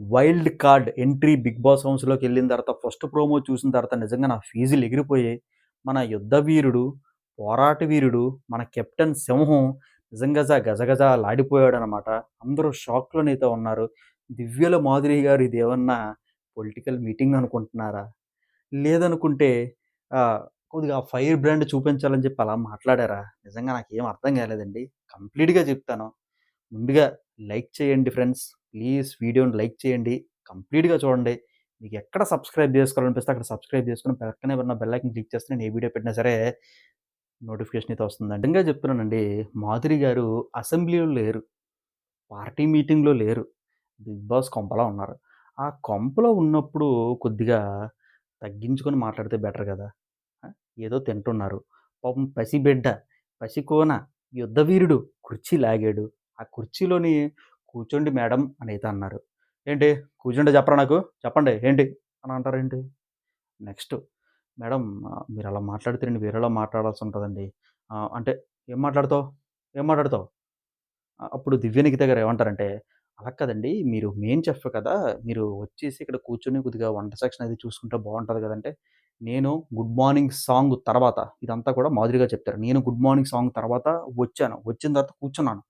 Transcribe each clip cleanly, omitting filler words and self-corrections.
Wild card entry 'Bigg Boss' హౌస్‌లోకెళ్ళిన తర్వాత first promo చూసిన తర్వాత నిజంగా నా ఫీజులు ఎగిరిపోయాయి. మన యుద్ధ వీరుడు, పోరాట వీరుడు, మన కెప్టెన్ సింహం నిజంగా గజగజలాడిపోయాడనమాట. అందరూ షాక్‌లోనైతే ఉన్నారు. 'దివ్యల మాధురి' గారు ఇదేమన్నా పొలిటికల్ మీటింగ్ అనుకుంటున్నారా? లేదనుకుంటే కొద్దిగా ఫైర్ బ్రాండ్ చూపించాలని చెప్పి అలా మాట్లాడారా? నిజంగా నాకేం అర్థం కాలేదండి. కంప్లీట్‌గా చెప్తాను. ముందుగా లైక్ చేయండి ఫ్రెండ్స్. ప్లీజ్ వీడియోని లైక్ చేయండి. కంప్లీట్‌గా చూడండి. మీకు ఎక్కడ సబ్స్క్రైబ్ చేసుకోవాలనిపిస్తే అక్కడ సబ్స్క్రైబ్ చేసుకొని పక్కనే ఉన్న బెల్ ఐకాన్ క్లిక్ చేస్తే నేను ఏ వీడియో పెట్టినా సరే నోటిఫికేషన్ అయితే వస్తుందండి. నిజంగా చెప్తున్నానండి. మాధురి గారు అసెంబ్లీలో లేరు. పార్టీ మీటింగ్‌లో లేరు. బిగ్ బాస్ కొంపలో ఉన్నారు. ఆ కొంపలో ఉన్నప్పుడు కొద్దిగా తగ్గించుకొని మాట్లాడితే బెటర్ గదా! ఆ! ఏదో తింటున్నారు. పాపం పసిబిడ్డ, పసికోన, యుద్ధవీరుడు కుర్చీ లాగాడు. ఆ కుర్చీలోని కూర్చోండి మేడం అనైతే అన్నారు. ఏంటి కూర్చుంటే చెప్పరా నాకు? చెప్పండి ఏంటి? అని అంటారేంటి? నెక్స్ట్ మేడం మీరలా మాట్లాడితే నేను వేరేలా మాట్లాడాల్సి ఉంటదండి. అంటే ఏం మాట్లాడతావు? ఏం మాట్లాడతావు? అప్పుడు దివ్యనికిత గారు ఏమంటారంటే, "అలా కాదండి మీరు మెయిన్ చెఫ్ కదా! మీరు వచ్చేసి ఇక్కడ కూర్చొని కొద్దిగా వంట సెక్షన్ అది చూసుకుంటే బావుంటది కదంటే." నేను 'గుడ్ మార్నింగ్' సాంగ్ తర్వాత ఇదంతా కూడా మాధురి గారు చెప్తారు. నేను 'గుడ్ మార్నింగ్' సాంగ్ తర్వాత వచ్చాను. వచ్చిన తర్వాత కూర్చున్నాను.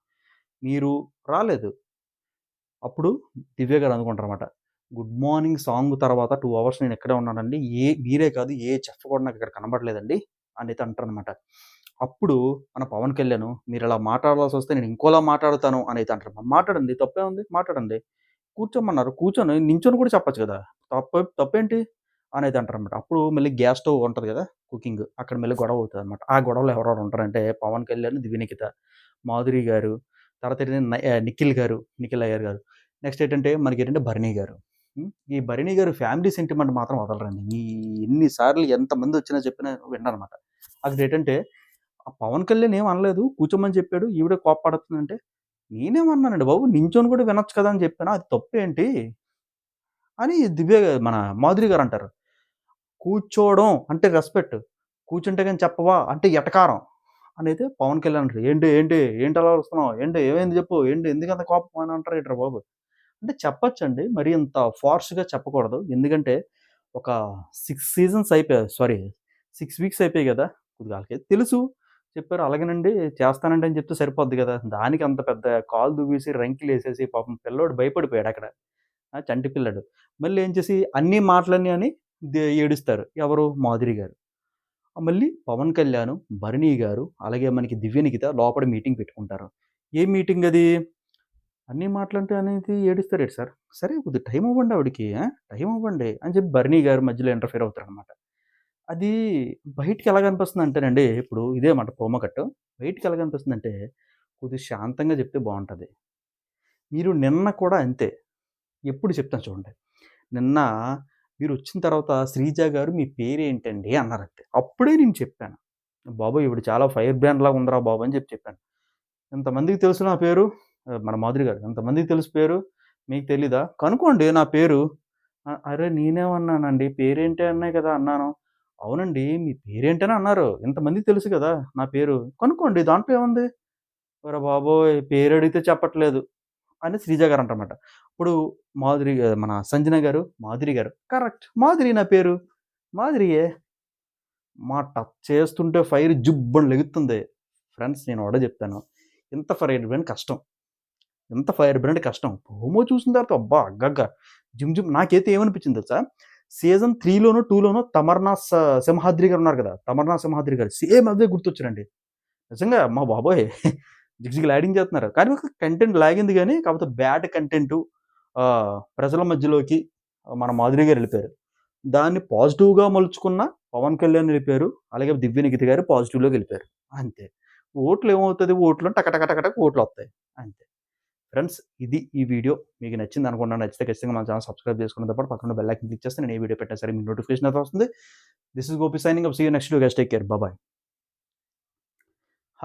మీరు రాలేదు. అప్పుడు దివ్య గారు అనుకుంటారన్నమాట. 'గుడ్ మార్నింగ్' సాంగ్ తర్వాత 2 అవర్స్ నేను ఇక్కడే ఉన్నానండి. మీరే కాదు ఏ చెఫ్ కూడా నాకు ఇక్కడ కనపడలేదండి అనైతే అంటారనమాట. అప్పుడు మన పవన్ కళ్యాణ్ మీరిలా మాట్లాడాల్సొస్తే నేను ఇంకోలా మాట్లాడతాను అనైతే అంటారు. మాట్లాడండి తప్పేముంది మాట్లాడండి. కూర్చోమన్నారు. కూర్చొని నించొని కూడా చెప్పొచ్చు కదా! తప్పేంటి? అనైతే అంటారనమాట. అప్పుడు మళ్ళీ గ్యాస్ స్టవ్ ఉంటది కదా! కుకింగ్. అక్కడ మళ్ళీ గొడవ అవుతదనమాట. ఆ గొడవలో ఎవరెవరు ఉంటారంటే పవన్ కళ్యాణ్, దివ్యనిఖిత, మాధురి గారు, తర్వాత ఏంటంటే నిఖిల్ గారు, నిఖిల్ అయ్యర్ గారు. నెక్స్ట్ ఏంటంటే మనకేంటంటే భరణి గారు. ఈ భరణి గారు ఫ్యామిలీ సెంటిమెంట్ మాత్రం వదలరండి. ఎన్ని సార్లు ఎంతమందొచ్చినా చెప్పినా వినరనమాట. అక్కడేంటంటే ఆ పవన్ కళ్యాణ్ ఏమి అనలేదు. కూర్చోమని చెప్పాడు. ఈవిడే కోప్పడుతుందంటే, నేనేమన్నానండి బాబు! నించొని కూడా వినొచ్చు కదా! అని చెప్పాను. అది తప్పేంటి? అని మన మాధురి గారంటారు. కూర్చోవడం అంటే రెస్పెక్ట్. కూర్చుంటే గాని చెప్పవా అంటే ఎటకారం. అనైతే పవన్ కళ్యాణ్ అంటారు. ఏంటి? ఏంటి? ఏంటి అలా అరుస్తున్నావు? ఏంటి? ఏమైంది చెప్పు? ఏంటి? ఎందుకంత కోపం అని అంటారేంట్రా బాబు? అంటే చెప్పొచ్చండి. మరీ ఇంత ఫార్స్‌గా చెప్పకూడదు. ఎందుకంటే ఒక 6 సీజన్స్ అయిపోయాయి. సారీ 6 వీక్స్ అయిపోయాయి గదా! కొద్దిగా ఆళ్ళకైతే తెలుసు. చెప్పారు అలాగేనండి చేస్తానండి అని చెప్తే సరిపోద్ది గదా! దానికి అంత పెద్ద కాలు దువ్వేసి, రంకెలేసేసి పాపం పిల్లోడు భయపడిపోయాడక్కడ. చంటి పిల్లాడు. మళ్ళీ ఏం చేసి అన్ని మాటలన్నీ అని ఏడుస్తారు. ఎవరు? మాధురి గారు. మళ్ళీ పవన్ కళ్యాణ్, భరణి గారు, అలాగే మనకి దివ్యనిఖిత లోపల మీటింగ్ పెట్టుకుంటారు. ఏం మీటింగ్ అది? అన్ని మాటలంటే అనేది ఏడుస్తారేంటి సార్? సరే కొద్దిగా టైమ్ ఇవ్వండి ఆవిడకి. టైమ్ ఇవ్వండి అని చెప్పి భరణి గారు మధ్యలో ఇంటర్ఫియర్ అవుతారనమాట. అది బయటికి ఎలాగనిపిస్తుందంటేనండి, ఇప్పుడు ఇదే మాట ప్రోమో కట్. బయటికి ఎలాగనిపిస్తుందంటే, కొద్దిగా శాంతంగా చెప్తే బావుంటది. మీరు నిన్న కూడా అంతే. ఎప్పుడు చెప్తాను చూడండి. నిన్న మీరొచ్చిన తర్వాత "శ్రీజ గారు మీ పేరేంటండి?" అన్నారంతే. అప్పుడే నేను చెప్పాను. "బాబోయ్! ఈవిడ చాలా ఫైర్ బ్రాండ్‌లాగా ఉందిరా బాబు" అని చెప్పాను. "ఇంతమందికి తెలుసు నా పేరు." మన మాధురి గారు. "ఇంతమందికి తెలుసు పేరు. మీకు తెలీదా? కనుక్కోండి నా పేరు." అరె! నేనేమన్నానండి? పేరేంటి అనే కదా అన్నాను. అవునండి. మీ పేరేంటని అన్నారు. ఇంతమందికి తెలుసు గదా! నా పేరు. కనుక్కోండి దాంట్లో ఏముంది? ఒరేయ్ బాబోయ్! పేరడిగితే చెప్పట్లేదు అని శ్రీజ గారంటారన్నమాట. ఇప్పుడు మన సంజన గారు, మాధురి గారు కరెక్ట్. మాధురి నా పేరు. మాధురియే. టచ్ చేస్తుంటే ఫైర్ జుబ్బని లెగుతుంది. ఫ్రెండ్స్ నేను ఒకటే చెప్తాను. ఇంత ఫైర్ బ్రాండ్ కష్టం. ఇంత ఫైర్ బ్రాండ్ కష్టం. ప్రోమో చూసిన తర్వాత అబ్బా! అగ్గగ్గ! నాకైతే ఏమనిపించింది తెలుసా? సీజన్ 3 లోనో, 2 లోనో సింహాద్రి గారు ఉన్నారు కదా! తమర్నా సింహాద్రి గారు సేమ్ అదే గుర్తొచ్చారండి. నిజంగా అమ్మ బాబోయ్! జిగజిగలాడించేస్తున్నారు. కానీ కంటెంట్ లాగింది గానీ, కాకపోతే బ్యాడ్ కంటెంటు ప్రజల మధ్యలోకి మన మాధురి గారు ఎళ్ళిపోయారు. దాన్ని పాజిటివ్‌గా మలుచుకున్న పవన్ కళ్యాణ్ ఎళ్ళిపోయారు. అలాగే దివ్య నిఖిత గారు పాజిటివ్‌లోకెళ్ళిపోయారు. అంతే. ఓట్లు ఏమవుతది? ఓట్లు టక టక టక టక ఓట్లొత్తాయి. అంతే. ఫ్రెండ్స్ ఇది ఈ వీడియో మీకు నచ్చిందనుకుంటున్నాను. నచ్చితే ఖచ్చితంగా మన ఛానెల్ సబ్స్క్రైబ్ చేసుకున్నతో పాటు పక్కన బెల్ ఐకాన్ క్లిక్ చేస్తే నేను ఏ వీడియో పెట్టినా సరే మీకు నోటిఫికేషన్ అయితే వస్తుంది. This is Gopi signing off. See you next video guys. Take care. By.